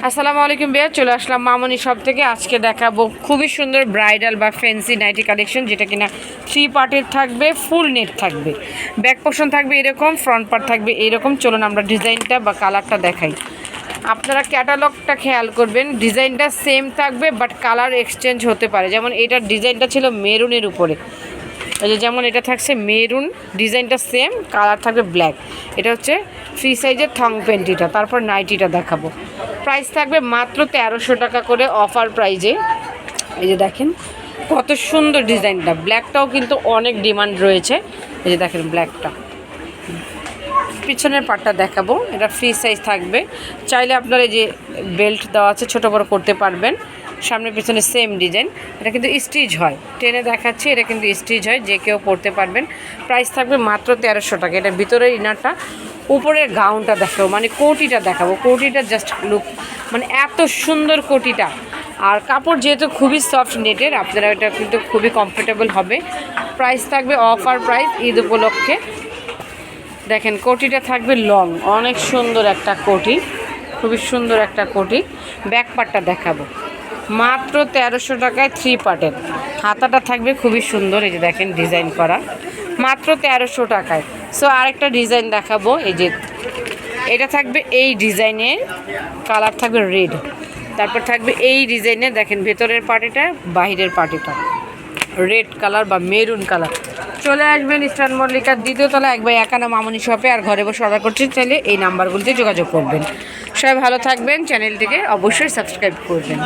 আসসালামু আলাইকুম ভাইয়া, চলে আসলাম মামনি শপ থেকে। আজকে দেখাবো খুবই সুন্দর ব্রাইডাল বা ফ্যান্সি নাইটি কালেকশন, যেটা কিনা 3 পার্টের থাকবে, ফুল নেট থাকবে, ব্যাক পোর্শন থাকবে এরকম, ফ্রন্ট পার্ট থাকবে এরকম। চলুন আমরা ডিজাইনটা বা কালারটা দেখাই। আপনারা ক্যাটালগটা খেয়াল করবেন, ডিজাইনটা সেম থাকবে বাট কালার এক্সচেঞ্জ হতে পারে। যেমন এটার ডিজাইনটা ছিল মেরুনের উপরে, এই যে যেমন এটা থাকছে মেরুন, ডিজাইনটা সেম, কালার থাকবে ব্ল্যাক। এটা হচ্ছে ফ্রি সাইজের থং প্যান্টিটা। তারপর নাইটিটা দেখাবো। প্রাইস থাকবে মাত্র 1300 টাকা করে অফার প্রাইজে। এই যে দেখেন কত সুন্দর ডিজাইনটা, ব্ল্যাকটাও কিন্তু অনেক ডিমান্ড রয়েছে। এই যে দেখেন ব্ল্যাকটা, পিছনের পার্টটা দেখাবো। এটা ফ্রি সাইজ থাকবে, চাইলে আপনার এই যে বেল্ট দেওয়া আছে ছোটো বড়ো করতে পারবেন। সামনে পিছনে সেম ডিজাইন, এটা কিন্তু স্টিচ হয়, টেনে দেখাচ্ছি, এটা কিন্তু স্টিচ হয়, যে কেউ পরতে পারবেন। প্রাইস থাকবে মাত্র 1300 টাকা। এটা ভিতরের ইনারটা, উপরের গাউনটা দেখাবো, মানে কোটিটা দেখাবো। কোটিটা জাস্ট লুক, মানে এত সুন্দর কোটিটা। আর কাপড় যেহেতু খুবই সফট নেটের, আপনারা এটা কিন্তু খুবই কমফোর্টেবল হবে। প্রাইস থাকবে অফার প্রাইস ঈদ উপলক্ষে। দেখেন কোটিটা থাকবে লং, অনেক সুন্দর একটা কোটি, খুবই সুন্দর একটা কোটি। ব্যাক পার্টটা দেখাবো, মাত্র 1300 টাকায় 3 পার্টের। হাতাটা থাকবে খুবই সুন্দর, এই যে দেখেন ডিজাইন করা, মাত্র 1300 টাকায়। সো আরেকটা ডিজাইন দেখাবো। এই যে এটা থাকবে এই ডিজাইনের, কালার থাকবে রেড। তারপর থাকবে এই ডিজাইনে, দেখেন ভেতরের পার্টিটা, বাহিরের পার্টিটা রেড কালার বা মেরুন কালার। চলে আসবেন ইস্টার্ন মল্লিকার 2য় তলা 1/51 মামনি শপে। আর ঘরে বসে অর্ডার করতে চাইলে এই নাম্বারগুলিতে যোগাযোগ করবেন। সবাই ভালো থাকবেন, চ্যানেলটিকে অবশ্যই সাবস্ক্রাইব করবেন।